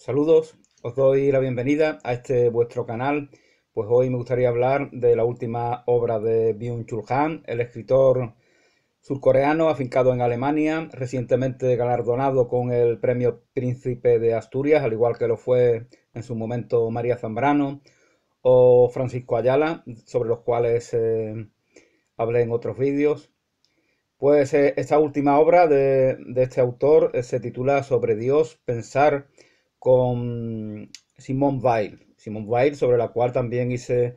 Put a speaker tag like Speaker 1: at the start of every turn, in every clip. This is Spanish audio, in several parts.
Speaker 1: Saludos, os doy la bienvenida a este vuestro canal. Pues hoy me gustaría hablar de la última obra de Byung-Chul Han, el escritor surcoreano afincado en Alemania, recientemente galardonado con el Premio Príncipe de Asturias, al igual que lo fue en su momento María Zambrano o Francisco Ayala, sobre los cuales hablé en otros vídeos. Pues esta última obra de este autor se titula Sobre Dios, pensar con Simone Weil. Simone Weil, sobre la cual también hice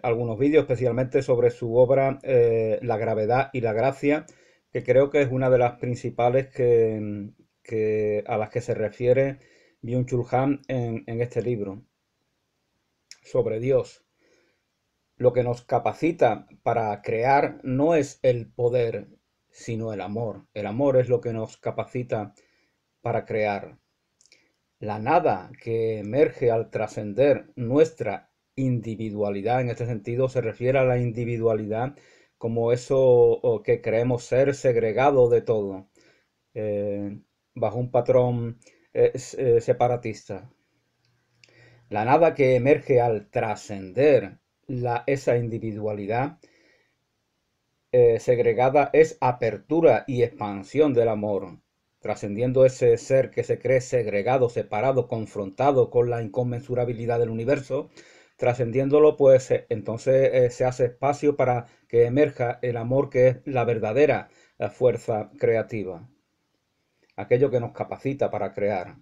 Speaker 1: algunos vídeos, especialmente sobre su obra La gravedad y la gracia, que creo que es una de las principales a las que se refiere Byung-Chul Han en este libro. Sobre Dios. Lo que nos capacita para crear no es el poder, sino el amor. El amor es lo que nos capacita para crear. La nada que emerge al trascender nuestra individualidad, en este sentido se refiere a la individualidad como eso que creemos ser segregado de todo, eh, bajo un patrón separatista. La nada que emerge al trascender esa individualidad segregada es apertura y expansión del amor, trascendiendo ese ser que se cree segregado, separado, confrontado con la inconmensurabilidad del universo, trascendiéndolo, pues entonces se hace espacio para que emerja el amor, que es la verdadera fuerza creativa, aquello que nos capacita para crear.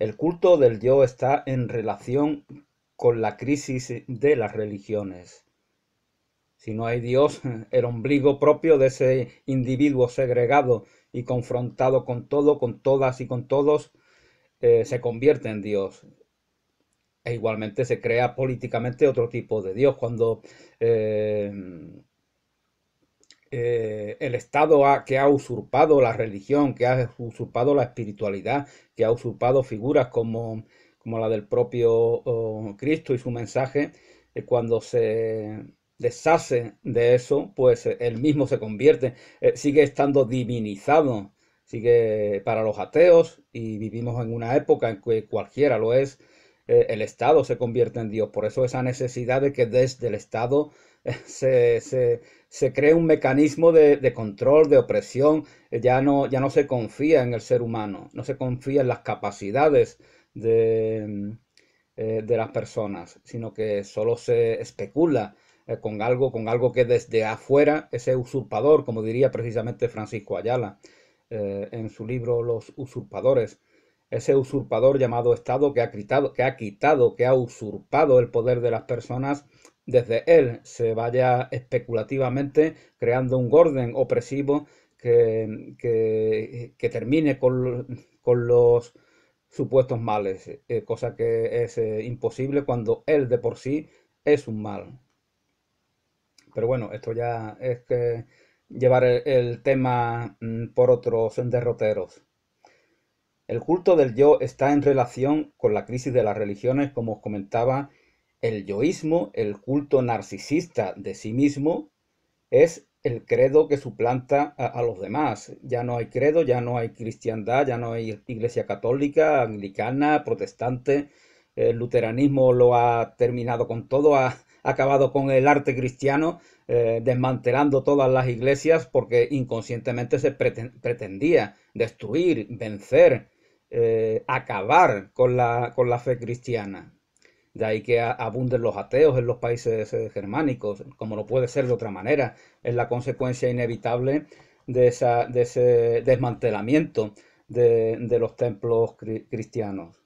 Speaker 1: El culto del yo está en relación con la crisis de las religiones. Si no hay Dios, el ombligo propio de ese individuo segregado y confrontado con todo, con todas y con todos, se convierte en Dios. E igualmente se crea políticamente otro tipo de Dios. Cuando eh, el Estado que ha usurpado la religión, que ha usurpado la espiritualidad, que ha usurpado figuras como la del propio Cristo y su mensaje, cuando se deshace de eso, pues él mismo se convierte, sigue estando divinizado, sigue para los ateos, y vivimos en una época en que cualquiera lo es, el Estado se convierte en Dios. Por eso esa necesidad de que desde el Estado se, se, se cree un mecanismo de control, de opresión. Ya no se confía en el ser humano, no se confía en las capacidades de las personas, sino que solo se especula con algo que desde afuera, ese usurpador, como diría precisamente Francisco Ayala en su libro Los usurpadores, ese usurpador llamado Estado que ha usurpado el poder de las personas, desde él se vaya especulativamente creando un orden opresivo que termine con los supuestos males, cosa que es imposible cuando él de por sí es un mal. Pero bueno, esto ya es que llevar el tema por otros derroteros. El culto del yo está en relación con la crisis de las religiones, como os comentaba. El yoísmo, el culto narcisista de sí mismo, es el credo que suplanta a los demás. Ya no hay credo, ya no hay cristiandad, ya no hay iglesia católica, anglicana, protestante. El luteranismo lo ha terminado con todo, ha acabado con el arte cristiano, desmantelando todas las iglesias porque inconscientemente se pretendía destruir, vencer, acabar con la fe cristiana. De ahí que abunden los ateos en los países germánicos, como no puede ser de otra manera. Es la consecuencia inevitable de ese desmantelamiento de los templos cristianos.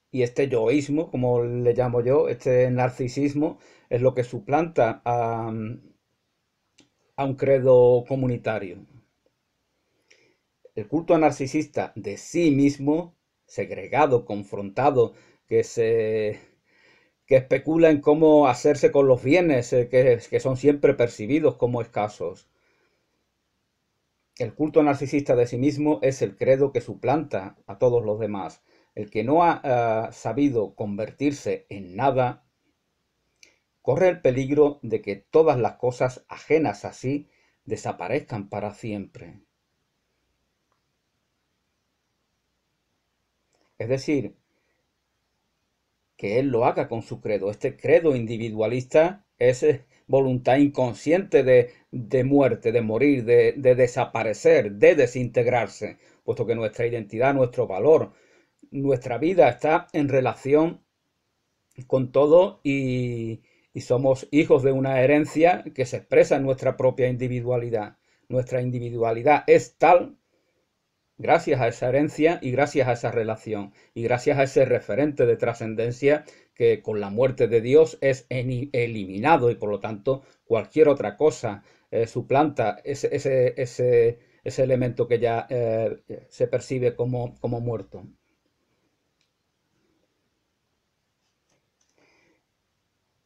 Speaker 1: Y este yoísmo, como le llamo yo, este narcisismo, es lo que suplanta a un credo comunitario. El culto narcisista de sí mismo, segregado, confrontado, que se que especula en cómo hacerse con los bienes que son siempre percibidos como escasos. El culto narcisista de sí mismo es el credo que suplanta a todos los demás. El que no ha sabido convertirse en nada corre el peligro de que todas las cosas ajenas a sí desaparezcan para siempre. Es decir, que él lo haga con su credo. Este credo individualista es voluntad inconsciente de muerte, de morir, de desaparecer, de desintegrarse, puesto que nuestra identidad, nuestro valor, nuestra vida está en relación con todo y somos hijos de una herencia que se expresa en nuestra propia individualidad. Nuestra individualidad es tal gracias a esa herencia y gracias a esa relación y gracias a ese referente de trascendencia que con la muerte de Dios es eliminado y por lo tanto cualquier otra cosa suplanta ese elemento que ya se percibe como muerto.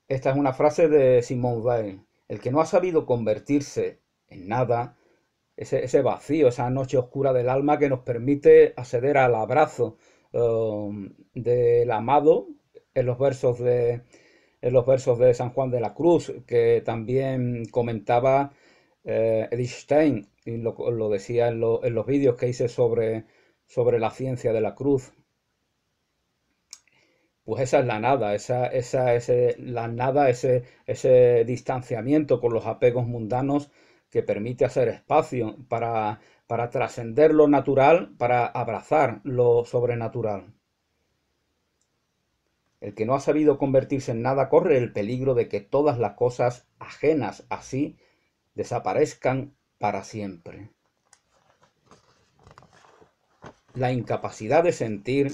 Speaker 1: Esta es una frase de Simone Weil. El que no ha sabido convertirse en nada, ese vacío, esa noche oscura del alma que nos permite acceder al abrazo del amado en en los versos de San Juan de la Cruz, que también comentaba Edith Stein, y lo decía en los vídeos que hice sobre la ciencia de la cruz. Pues esa es la nada, la nada, ese distanciamiento con los apegos mundanos que permite hacer espacio para trascender lo natural, para abrazar lo sobrenatural. El que no ha sabido convertirse en nada corre el peligro de que todas las cosas ajenas a sí desaparezcan para siempre. La incapacidad de sentir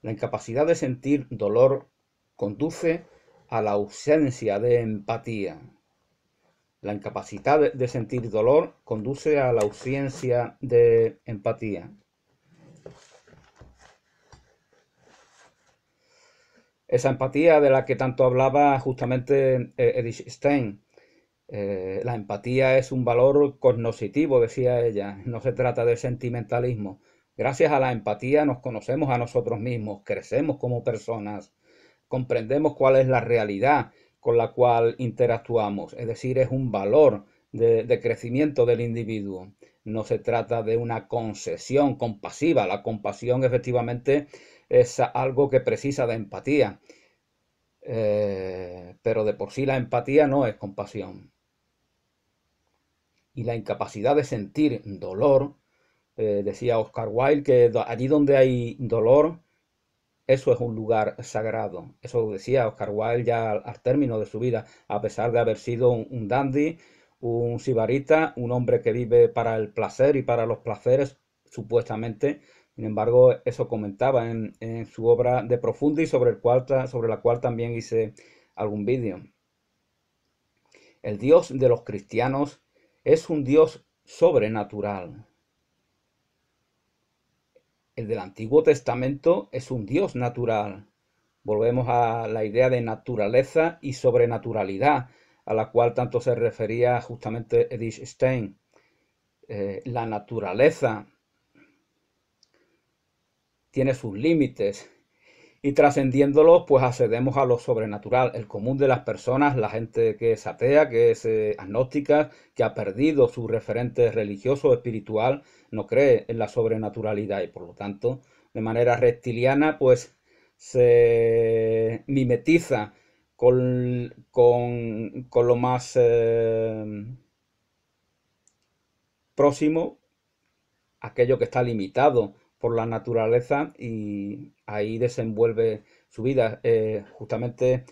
Speaker 1: La incapacidad de sentir dolor conduce a la ausencia de empatía. La incapacidad de sentir dolor conduce a la ausencia de empatía. Esa empatía de la que tanto hablaba justamente Edith Stein. La empatía es un valor cognoscitivo, decía ella, no se trata de sentimentalismo. Gracias a la empatía nos conocemos a nosotros mismos, crecemos como personas, comprendemos cuál es la realidad con la cual interactuamos, es decir, es un valor de crecimiento del individuo. No se trata de una concesión compasiva, la compasión efectivamente es algo que precisa de empatía, pero de por sí la empatía no es compasión. Y la incapacidad de sentir dolor, decía Oscar Wilde, que allí donde hay dolor, eso es un lugar sagrado. Eso lo decía Oscar Wilde ya al término de su vida, a pesar de haber sido un dandy, un sibarita, un hombre que vive para el placer y para los placeres, supuestamente. Sin embargo, eso comentaba en su obra De Profundi, sobre la cual también hice algún vídeo. El Dios de los cristianos es un Dios sobrenatural. El del Antiguo Testamento es un Dios natural. Volvemos a la idea de naturaleza y sobrenaturalidad, a la cual tanto se refería justamente Edith Stein. La naturaleza tiene sus límites y trascendiéndolos, pues accedemos a lo sobrenatural. El común de las personas, la gente que es atea, que es agnóstica, que ha perdido su referente religioso o espiritual, no cree en la sobrenaturalidad y por lo tanto, de manera reptiliana, pues se mimetiza con lo más próximo, aquello que está limitado por la naturaleza y ahí desenvuelve su vida. Justamente,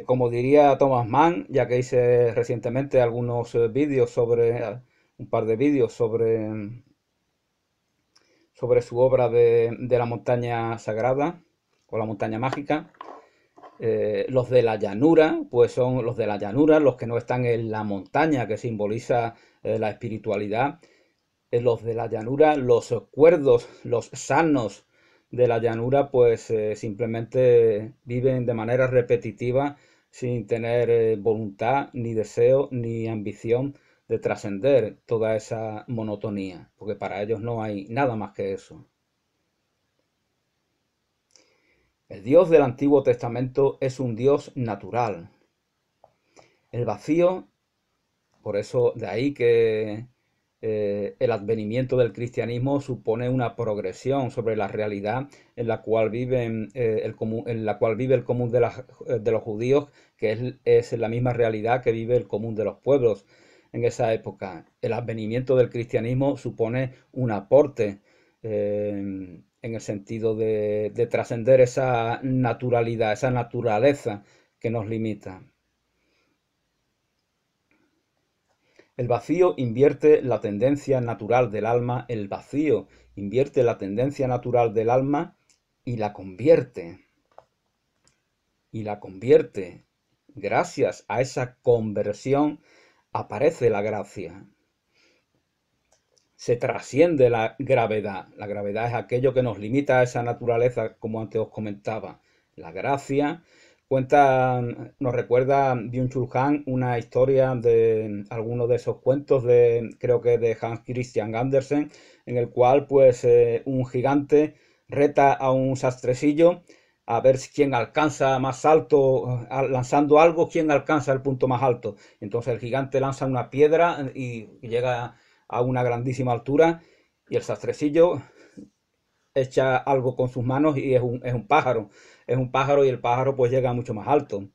Speaker 1: como diría Thomas Mann, ya que hice recientemente algunos vídeos un par de vídeos sobre su obra de la montaña sagrada o la montaña mágica. Los de la llanura, pues son los de la llanura, los que no están en la montaña, que simboliza la espiritualidad. Los de la llanura, los cuerdos, los sanos de la llanura, pues simplemente viven de manera repetitiva sin tener voluntad, ni deseo, ni ambición de trascender toda esa monotonía, porque para ellos no hay nada más que eso. El Dios del Antiguo Testamento es un Dios natural. El vacío, por eso de ahí que el advenimiento del cristianismo supone una progresión sobre la realidad en la cual viven, en la cual vive el común de los judíos, que es la misma realidad que vive el común de los pueblos en esa época. El advenimiento del cristianismo supone un aporte en el sentido de trascender esa naturalidad, esa naturaleza que nos limita. El vacío invierte la tendencia natural del alma, el vacío invierte la tendencia natural del alma y la convierte. Y la convierte. Gracias a esa conversión aparece la gracia. Se trasciende la gravedad. La gravedad es aquello que nos limita a esa naturaleza, como antes os comentaba. La gracia nos recuerda Byung-Chul Han una historia de algunos de esos cuentos creo que de Hans Christian Andersen, en el cual pues un gigante reta a un sastrecillo a ver quién alcanza más alto, lanzando algo, quién alcanza el punto más alto. Entonces el gigante lanza una piedra y llega a una grandísima altura y el sastrecillo echa algo con sus manos y es un pájaro. Es un pájaro y el pájaro pues llega mucho más alto.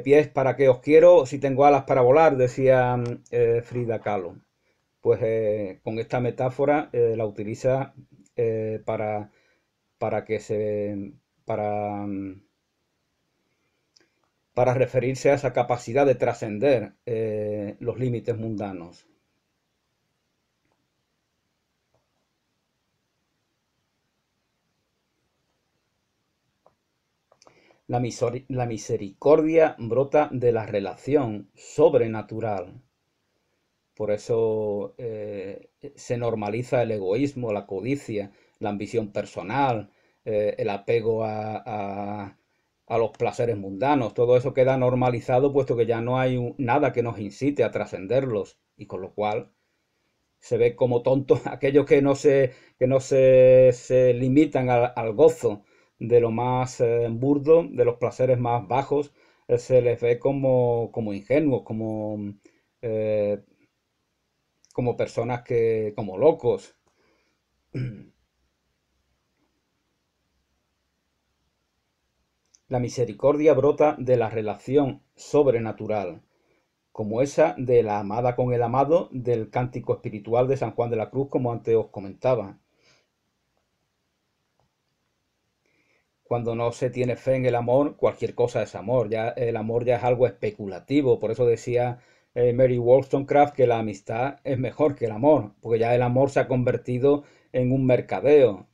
Speaker 1: Pies para que os quiero si tengo alas para volar, decía Frida Kahlo. Pues con esta metáfora la utiliza para que se para referirse a esa capacidad de trascender los límites mundanos. La misericordia brota de la relación sobrenatural. Por eso se normaliza el egoísmo, la codicia, la ambición personal, el apego a los placeres mundanos. Todo eso queda normalizado puesto que ya no hay nada que nos incite a trascenderlos y con lo cual se ve como tontos aquellos que no se limitan al gozo de lo más burdo, de los placeres más bajos, se les ve como ingenuos, eh, como personas como locos. La misericordia brota de la relación sobrenatural, como esa de la amada con el amado del cántico espiritual de San Juan de la Cruz, como antes os comentaba. Cuando no se tiene fe en el amor, cualquier cosa es amor. Ya el amor ya es algo especulativo. Por eso decía Mary Wollstonecraft que la amistad es mejor que el amor, porque ya el amor se ha convertido en un mercadeo.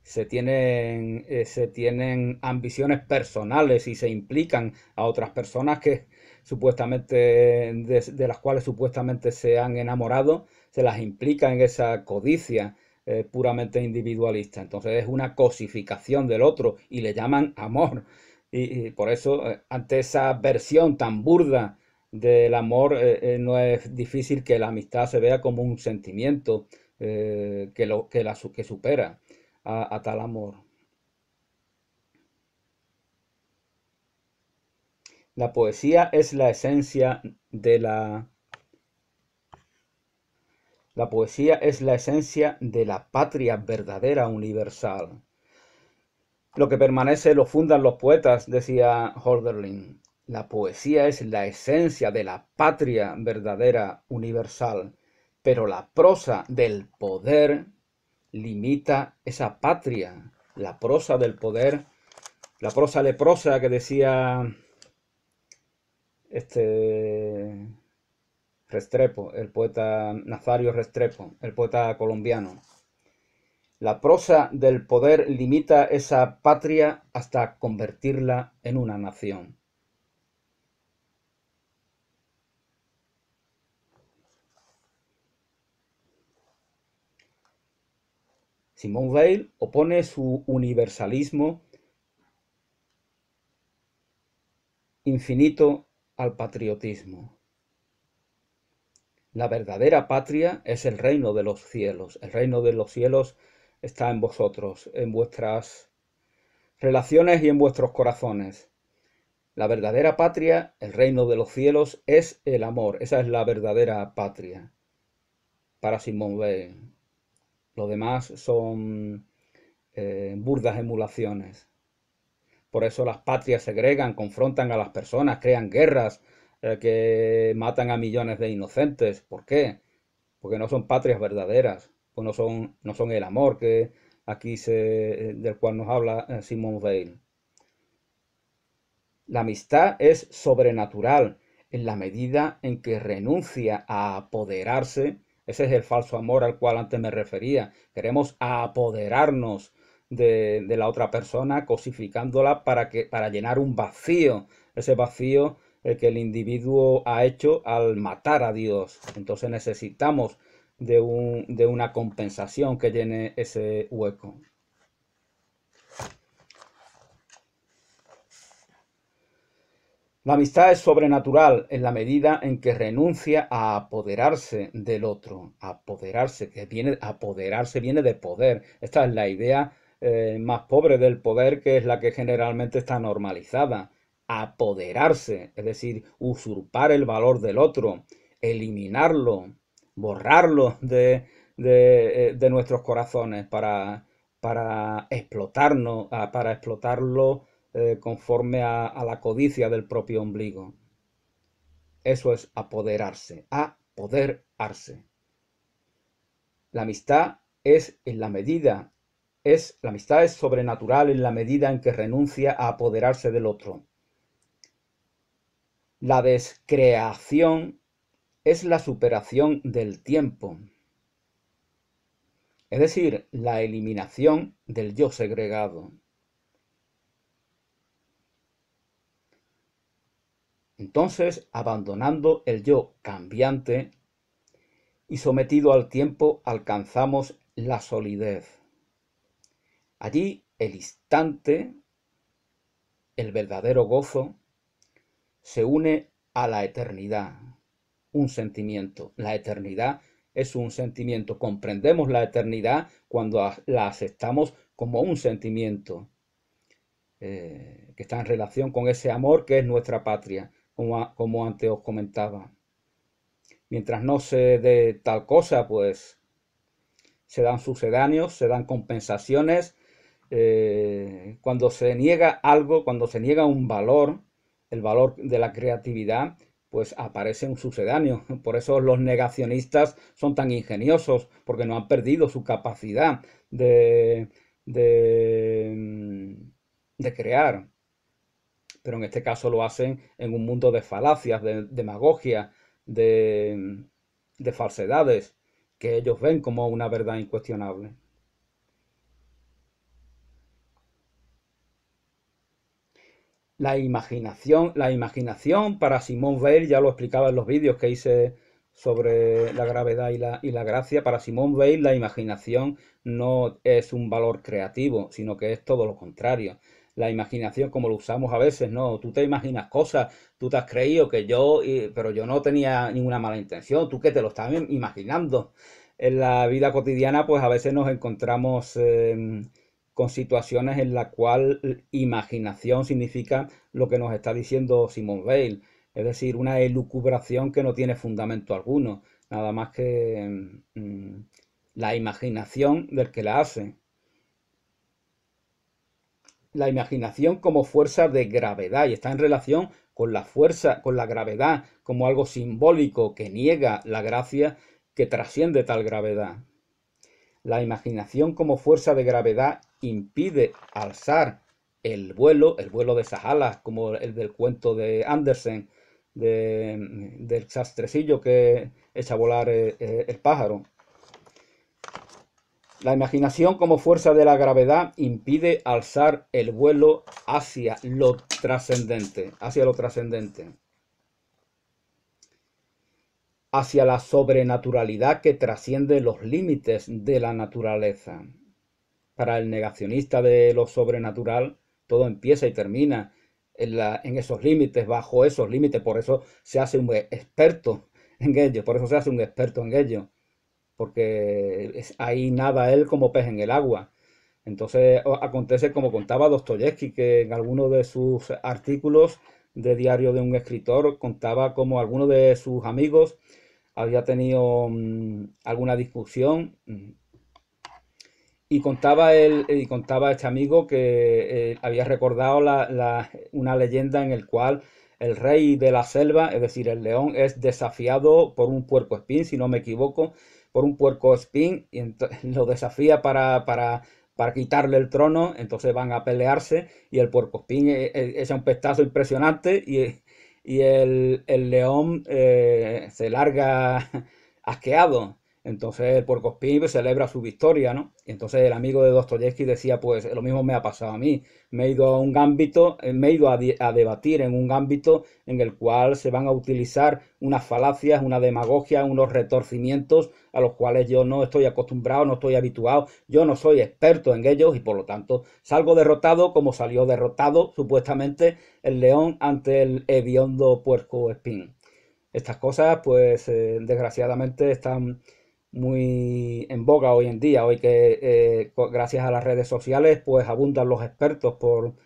Speaker 1: Se tienen ambiciones personales y se implican a otras personas que supuestamente de las cuales supuestamente se han enamorado, se las implica en esa codicia puramente individualista. Entonces es una cosificación del otro y le llaman amor. Y por eso, ante esa versión tan burda del amor, no es difícil que la amistad se vea como un sentimiento que supera a tal amor. La poesía es la esencia de la poesía es la esencia de la patria verdadera universal. Lo que permanece lo fundan los poetas, decía Hölderlin. La poesía es la esencia de la patria verdadera universal, pero la prosa del poder limita esa patria. La prosa del poder, la prosa leprosa que decía Restrepo, el poeta Nazario Restrepo, el poeta colombiano. La prosa del poder limita esa patria hasta convertirla en una nación. Simone Weil opone su universalismo infinito al patriotismo. La verdadera patria es el reino de los cielos. El reino de los cielos está en vosotros, en vuestras relaciones y en vuestros corazones. La verdadera patria, el reino de los cielos, es el amor. Esa es la verdadera patria. para Simone Weil. Lo demás son burdas emulaciones. Por eso las patrias segregan, confrontan a las personas, crean guerras que matan a millones de inocentes. ¿Por qué? Porque no son patrias verdaderas, pues no son el amor que aquí del cual nos habla Simone Weil. La amistad es sobrenatural en la medida en que renuncia a apoderarse. Ese es el falso amor al cual antes me refería. Queremos apoderarnos de la otra persona, cosificándola para llenar un vacío, ese vacío que el individuo ha hecho al matar a Dios. Entonces necesitamos de una compensación que llene ese hueco. La amistad es sobrenatural en la medida en que renuncia a apoderarse del otro. Apoderarse viene de poder. Esta es la idea más pobre del poder, que es la que generalmente está normalizada. Apoderarse, es decir, usurpar el valor del otro, eliminarlo, borrarlo de nuestros corazones para explotarnos, para explotarlo conforme a la codicia del propio ombligo. Eso es apoderarse, apoderarse. La amistad es la amistad es sobrenatural en la medida en que renuncia a apoderarse del otro. La descreación es la superación del tiempo, es decir, la eliminación del yo segregado. Entonces, abandonando el yo cambiante y sometido al tiempo, alcanzamos la solidez. Allí el instante, el verdadero gozo, se une a la eternidad, un sentimiento. La eternidad es un sentimiento. Comprendemos la eternidad cuando la aceptamos como un sentimiento que está en relación con ese amor que es nuestra patria, como antes os comentaba. Mientras no se dé tal cosa, pues se dan sucedáneos, se dan compensaciones. Cuando se niega algo, cuando se niega un valor, el valor de la creatividad, pues aparece un sucedáneo. Por eso los negacionistas son tan ingeniosos, porque no han perdido su capacidad de crear. Pero en este caso lo hacen en un mundo de falacias, de demagogia, de falsedades, que ellos ven como una verdad incuestionable. La imaginación para Simone Weil, ya lo explicaba en los vídeos que hice sobre la gravedad y la gracia. Para Simone Weil la imaginación no es un valor creativo, sino que es todo lo contrario. La imaginación, como lo usamos a veces, no, tú te imaginas cosas, tú te has creído que pero yo no tenía ninguna mala intención, tú que te lo estabas imaginando. En la vida cotidiana, pues a veces nos encontramos con situaciones en la cual imaginación significa lo que nos está diciendo Simone Weil, es decir, una elucubración que no tiene fundamento alguno, nada más que la imaginación del que la hace. La imaginación como fuerza de gravedad, y está en relación con la fuerza, con la gravedad, como algo simbólico que niega la gracia que trasciende tal gravedad. La imaginación como fuerza de gravedad impide alzar el vuelo de esas alas, como el del cuento de Andersen, del sastrecillo que echa a volar el pájaro. La imaginación como fuerza de la gravedad impide alzar el vuelo hacia lo trascendente, hacia la sobrenaturalidad que trasciende los límites de la naturaleza. Para el negacionista de lo sobrenatural, todo empieza y termina en esos límites, bajo esos límites. Por eso se hace un experto en ello, porque ahí nada él como pez en el agua. Entonces acontece como contaba Dostoyevsky, que en alguno de sus artículos de Diario de un escritor contaba como algunos de sus amigos había tenido alguna discusión. Y contaba este amigo que había recordado una leyenda en el cual el rey de la selva, es decir, el león, es desafiado por un puercoespín, si no me equivoco, por un puercoespín, y lo desafía para quitarle el trono. Entonces van a pelearse y el puercoespín echa un pestazo impresionante y el león se larga asqueado. Entonces el puercoespín celebra su victoria, ¿no? Y entonces el amigo de Dostoyevsky decía, pues lo mismo me ha pasado a mí. Me he ido a un ámbito, me he ido a debatir en un ámbito en el cual se van a utilizar unas falacias, una demagogia, unos retorcimientos a los cuales yo no estoy acostumbrado, no estoy habituado, yo no soy experto en ellos y por lo tanto salgo derrotado como salió derrotado supuestamente el león ante el hediondo puercoespín. Estas cosas, pues, desgraciadamente están muy en boga hoy en día, hoy que gracias a las redes sociales, pues abundan los expertos por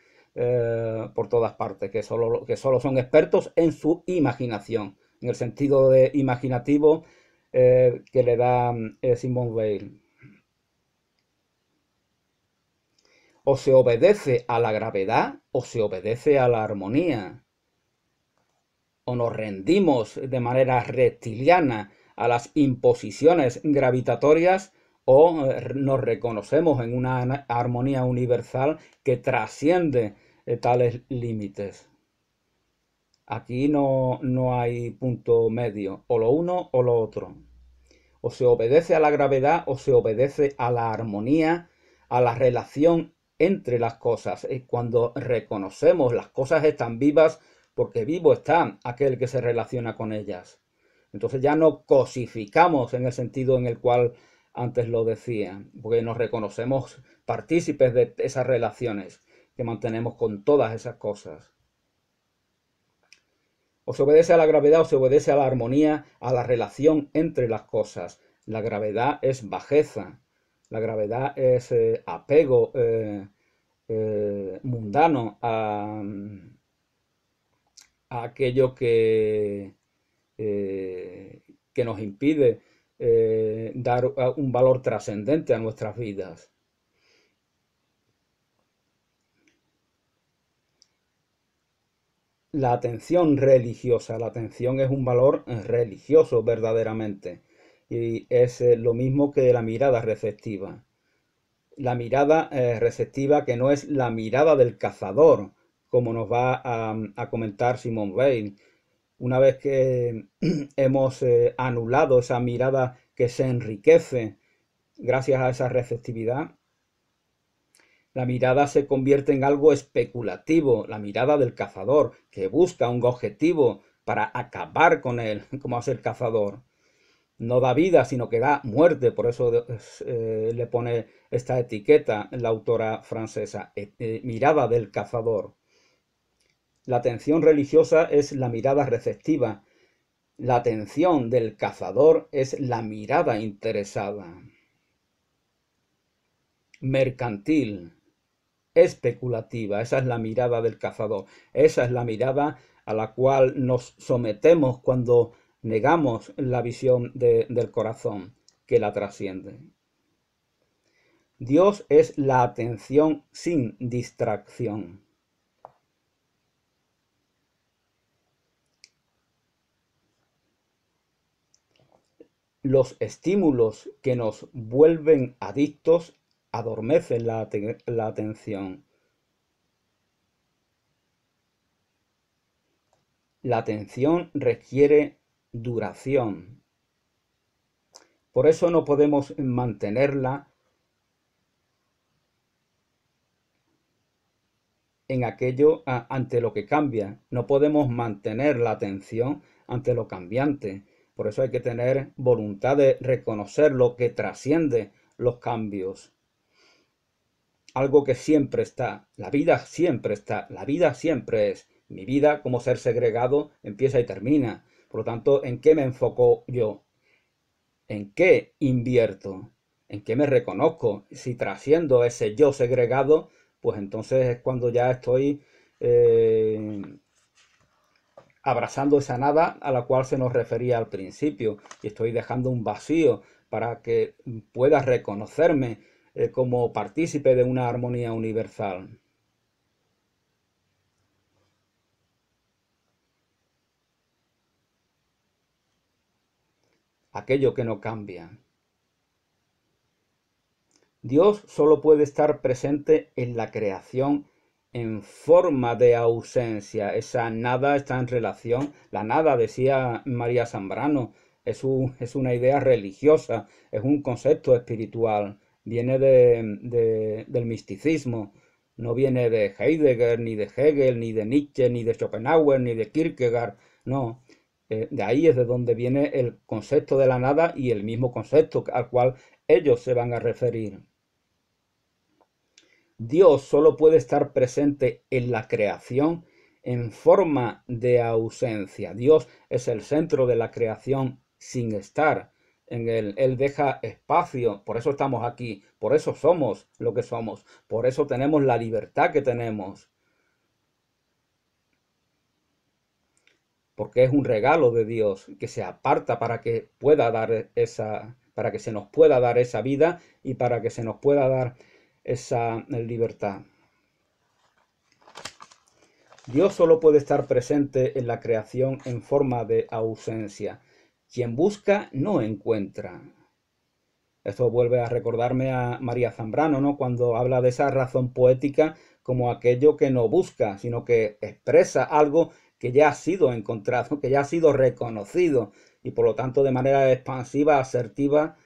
Speaker 1: todas partes, que solo son expertos en su imaginación, en el sentido de imaginativo que le da Simone Weil. O se obedece a la gravedad o se obedece a la armonía. O nos rendimos de manera reptiliana a las imposiciones gravitatorias o nos reconocemos en una armonía universal que trasciende tales límites. Aquí no hay punto medio, o lo uno o lo otro. O se obedece a la gravedad o se obedece a la armonía, a la relación entre las cosas. Cuando reconocemos las cosas están vivas porque vivo está aquel que se relaciona con ellas. Entonces ya no cosificamos en el sentido en el cual antes lo decía, porque nos reconocemos partícipes de esas relaciones que mantenemos con todas esas cosas. O se obedece a la gravedad o se obedece a la armonía, a la relación entre las cosas. La gravedad es bajeza, la gravedad es apego mundano a aquello que nos impide dar un valor trascendente a nuestras vidas. La atención religiosa, la atención es un valor religioso verdaderamente y es lo mismo que la mirada receptiva. La mirada receptiva que no es la mirada del cazador, como nos va a comentar Simone Weil. Una vez que hemos anulado esa mirada que se enriquece gracias a esa receptividad, la mirada se convierte en algo especulativo, la mirada del cazador, que busca un objetivo para acabar con él, como hace el cazador. No da vida, sino que da muerte, por eso le pone esta etiqueta la autora francesa, mirada del cazador. La atención religiosa es la mirada receptiva, la atención del cazador es la mirada interesada. Mercantil, especulativa, esa es la mirada del cazador, esa es la mirada a la cual nos sometemos cuando negamos la visión del corazón que la trasciende. Dios es la atención sin distracción. Los estímulos que nos vuelven adictos adormecen la atención. La atención requiere duración. Por eso no podemos mantenerla en aquello ante lo que cambia. No podemos mantener la atención ante lo cambiante. Por eso hay que tener voluntad de reconocer lo que trasciende los cambios. Algo que siempre está. La vida siempre está. La vida siempre es. Mi vida como ser segregado empieza y termina. Por lo tanto, ¿en qué me enfoco yo? ¿En qué invierto? ¿En qué me reconozco? Si trasciendo ese yo segregado, pues entonces es cuando ya estoy abrazando esa nada a la cual se nos refería al principio, y estoy dejando un vacío para que pueda reconocerme como partícipe de una armonía universal. Aquello que no cambia. Dios solo puede estar presente en la creación en forma de ausencia. Esa nada está en relación. La nada, decía María Zambrano, es una idea religiosa, es un concepto espiritual. Viene del misticismo. No viene de Heidegger, ni de Hegel, ni de Nietzsche, ni de Schopenhauer, ni de Kierkegaard. No. De ahí es de donde viene el concepto de la nada y el mismo concepto al cual ellos se van a referir. Dios solo puede estar presente en la creación en forma de ausencia. Dios es el centro de la creación sin estar en él. Él deja espacio, por eso estamos aquí, por eso somos lo que somos, por eso tenemos la libertad que tenemos. Porque es un regalo de Dios que se aparta para que pueda dar para que se nos pueda dar esa vida y para que se nos pueda dar esa libertad. Dios solo puede estar presente en la creación en forma de ausencia. Quien busca no encuentra. Esto vuelve a recordarme a María Zambrano, ¿no? Cuando habla de esa razón poética como aquello que no busca, sino que expresa algo que ya ha sido encontrado, que ya ha sido reconocido y por lo tanto de manera expansiva, asertiva,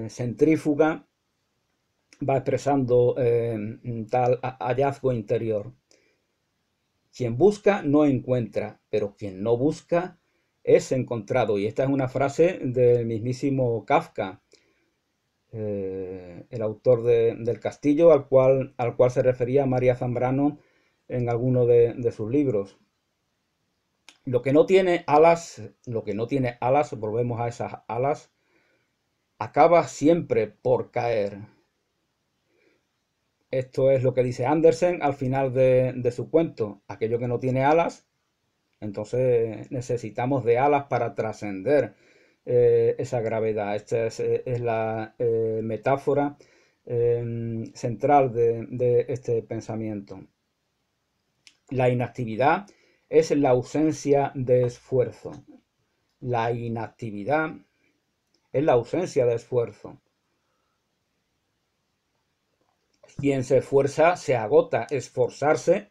Speaker 1: centrífuga, va expresando tal hallazgo interior. Quien busca no encuentra, pero quien no busca es encontrado. Y esta es una frase del mismísimo Kafka, el autor del Castillo, al cual se refería María Zambrano en alguno de sus libros. Lo que no tiene alas, volvemos a esas alas, acaba siempre por caer. Esto es lo que dice Andersen al final de su cuento. Aquello que no tiene alas, entonces necesitamos de alas para trascender esa gravedad. Esta es la metáfora central de este pensamiento. La inactividad es la ausencia de esfuerzo. La inactividad es la ausencia de esfuerzo. Quien se esfuerza se agota. Esforzarse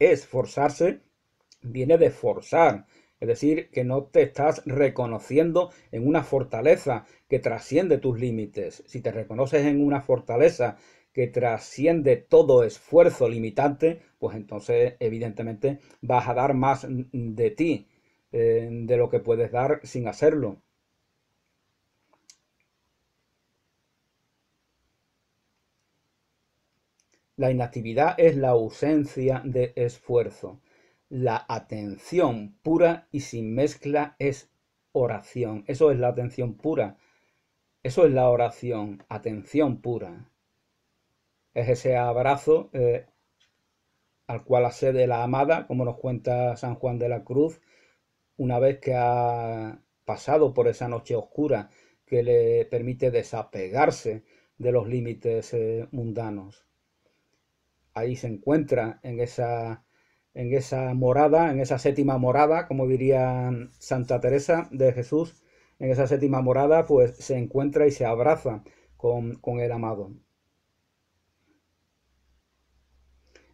Speaker 1: viene de forzar. Es decir, que no te estás reconociendo en una fortaleza que trasciende tus límites. Si te reconoces en una fortaleza que trasciende todo esfuerzo limitante, pues entonces evidentemente vas a dar más de ti, de lo que puedes dar sin hacerlo. La inactividad es la ausencia de esfuerzo. La atención pura y sin mezcla es oración. Eso es la atención pura. Eso es la oración, atención pura. Es ese abrazo al cual accede la amada, como nos cuenta San Juan de la Cruz, una vez que ha pasado por esa noche oscura que le permite desapegarse de los límites mundanos. Ahí se encuentra en esa morada, en esa séptima morada, como diría Santa Teresa de Jesús, en esa séptima morada, pues se encuentra y se abraza con el amado.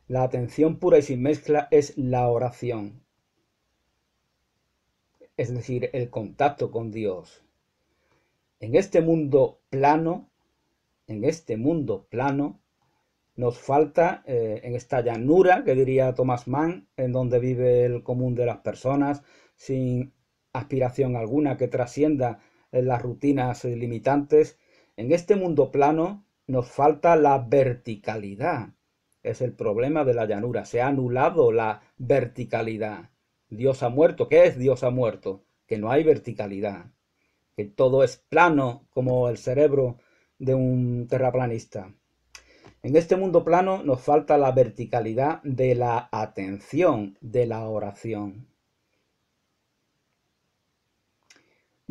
Speaker 1: La atención pura y sin mezcla es la oración, es decir, el contacto con Dios. En este mundo plano, nos falta, en esta llanura, que diría Thomas Mann, en donde vive el común de las personas, sin aspiración alguna que trascienda las rutinas limitantes, en este mundo plano nos falta la verticalidad. Es el problema de la llanura. Se ha anulado la verticalidad. Dios ha muerto. ¿Qué es Dios ha muerto? Que no hay verticalidad. Que todo es plano como el cerebro de un terraplanista. En este mundo plano nos falta la verticalidad de la atención, de la oración.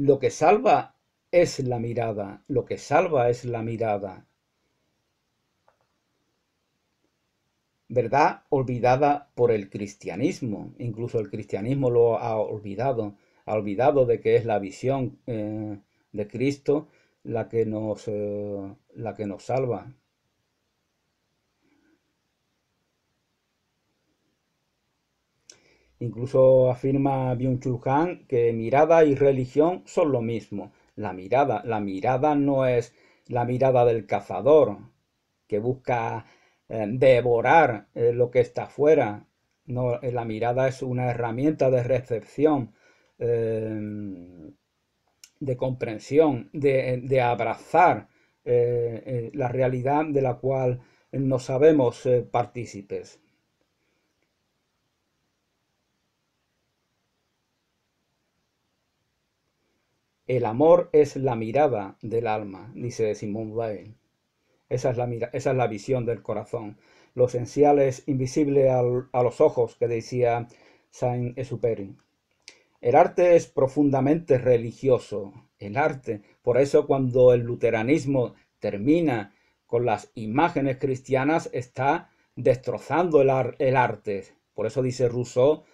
Speaker 1: Lo que salva es la mirada, lo que salva es la mirada. Verdad olvidada por el cristianismo, incluso el cristianismo lo ha olvidado de que es la visión de Cristo la que nos salva. Incluso afirma Byung-Chul Han que mirada y religión son lo mismo. La mirada no es la mirada del cazador que busca devorar lo que está afuera. No, la mirada es una herramienta de recepción, de comprensión, de abrazar la realidad de la cual no sabemos partícipes. El amor es la mirada del alma, dice Simone Weil. Esa es la visión del corazón. Lo esencial es invisible a los ojos, que decía Saint-Exupéry. El arte es profundamente religioso. El arte. Por eso cuando el luteranismo termina con las imágenes cristianas, está destrozando el arte. Por eso dice Rousseau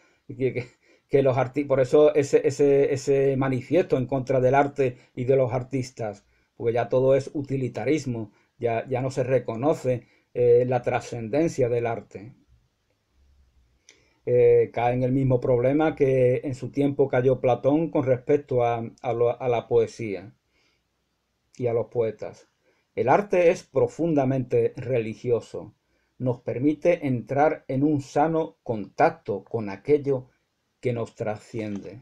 Speaker 1: que los artistas, por eso ese manifiesto en contra del arte y de los artistas, porque ya todo es utilitarismo, ya no se reconoce la trascendencia del arte. Cae en el mismo problema que en su tiempo cayó Platón con respecto a la poesía y a los poetas. El arte es profundamente religioso. Nos permite entrar en un sano contacto con aquello que nos trasciende.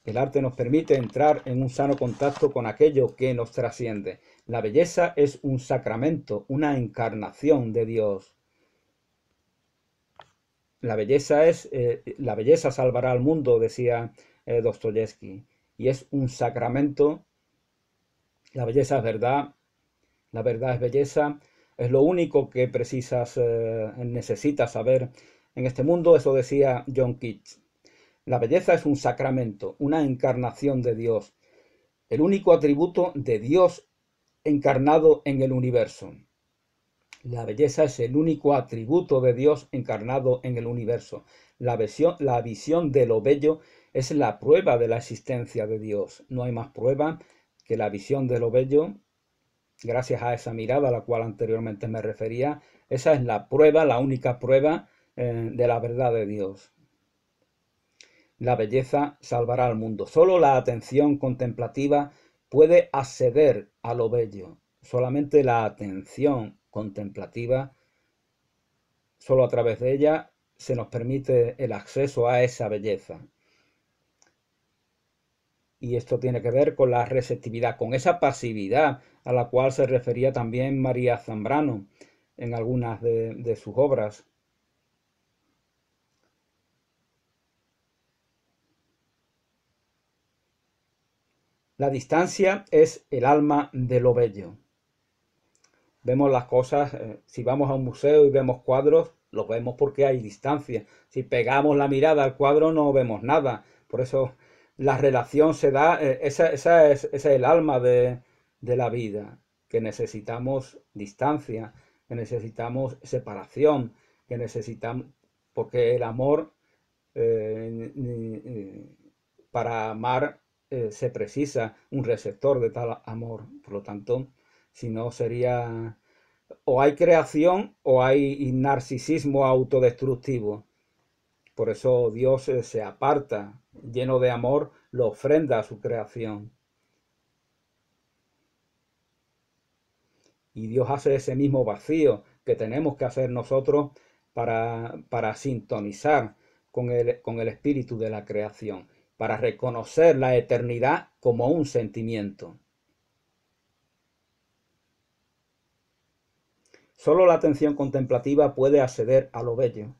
Speaker 1: El arte nos permite entrar en un sano contacto con aquello que nos trasciende. La belleza es un sacramento, una encarnación de Dios. La belleza salvará al mundo, decía Dostoyevsky, y es un sacramento. La belleza es verdad, la verdad es belleza, es lo único que necesitas saber en este mundo, eso decía John Keats. La belleza es un sacramento, una encarnación de Dios, el único atributo de Dios encarnado en el universo. La belleza es el único atributo de Dios encarnado en el universo. La visión de lo bello es la prueba de la existencia de Dios. No hay más prueba que la visión de lo bello, gracias a esa mirada a la cual anteriormente me refería. Esa es la prueba, la única prueba de la verdad de Dios. La belleza salvará al mundo. Solo la atención contemplativa puede acceder a lo bello. Solamente la atención contemplativa, solo a través de ella se nos permite el acceso a esa belleza. Y esto tiene que ver con la receptividad, con esa pasividad a la cual se refería también María Zambrano en algunas de sus obras. La distancia es el alma de lo bello. Vemos las cosas, si vamos a un museo y vemos cuadros, los vemos porque hay distancia. Si pegamos la mirada al cuadro no vemos nada. Por eso la relación se da, esa es el alma de la vida, que necesitamos distancia, que necesitamos separación, que necesitamos, porque el amor, para amar se precisa un receptor de tal amor. Por lo tanto, si no sería, o hay creación o hay narcisismo autodestructivo. Por eso Dios se aparta, lleno de amor, lo ofrenda a su creación. Y Dios hace ese mismo vacío que tenemos que hacer nosotros para sintonizar con el espíritu de la creación, para reconocer la eternidad como un sentimiento. Solo la atención contemplativa puede acceder a lo bello.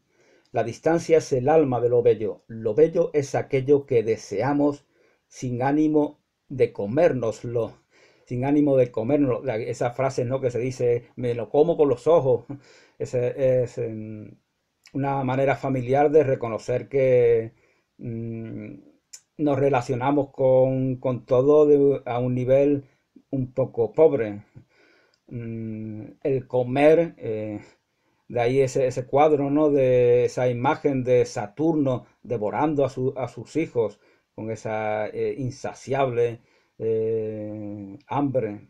Speaker 1: La distancia es el alma de lo bello. Lo bello es aquello que deseamos sin ánimo de comérnoslo. Sin ánimo de comérnoslo. Esa frase, ¿no?, que se dice, me lo como con los ojos. Es una manera familiar de reconocer que nos relacionamos con todo a un nivel un poco pobre. El comer, de ahí ese cuadro, ¿no? De esa imagen de Saturno devorando a sus hijos con esa insaciable hambre,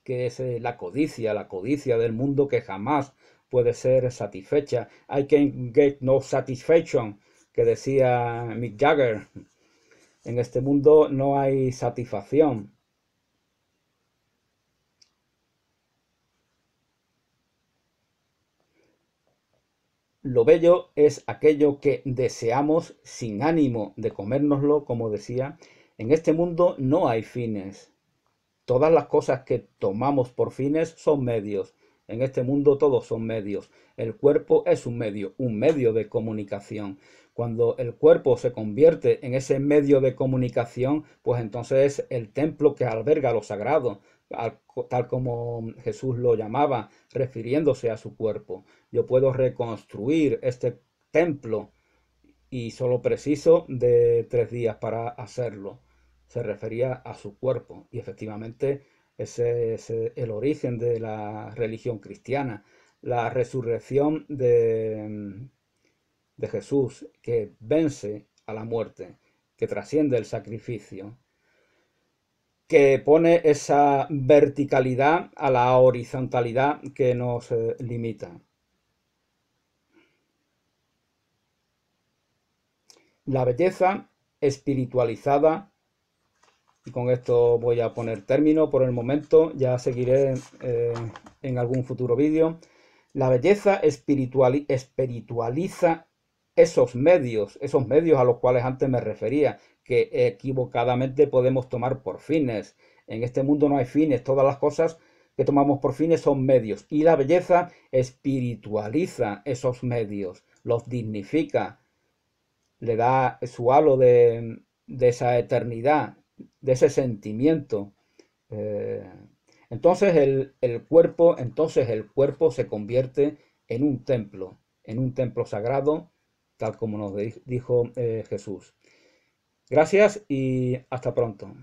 Speaker 1: que es la codicia del mundo que jamás puede ser satisfecha. I can get no satisfaction, que decía Mick Jagger. En este mundo no hay satisfacción. Lo bello es aquello que deseamos sin ánimo de comérnoslo, como decía. En este mundo no hay fines. Todas las cosas que tomamos por fines son medios. En este mundo todos son medios. El cuerpo es un medio de comunicación. Cuando el cuerpo se convierte en ese medio de comunicación, pues entonces es el templo que alberga lo sagrado, tal como Jesús lo llamaba, refiriéndose a su cuerpo. Yo puedo reconstruir este templo y solo preciso de 3 días para hacerlo. Se refería a su cuerpo y efectivamente ese es el origen de la religión cristiana, la resurrección de Jesús que vence a la muerte, que trasciende el sacrificio, que pone esa verticalidad a la horizontalidad que nos limita. La belleza espiritualizada, y con esto voy a poner término por el momento, ya seguiré en algún futuro vídeo. La belleza espiritualiza esos medios a los cuales antes me refería, que equivocadamente podemos tomar por fines. En este mundo no hay fines, todas las cosas que tomamos por fines son medios, y la belleza espiritualiza esos medios, los dignifica, le da su halo de esa eternidad, de ese sentimiento. Eh, entonces el cuerpo se convierte en un templo sagrado, tal como nos dijo Jesús. Gracias y hasta pronto.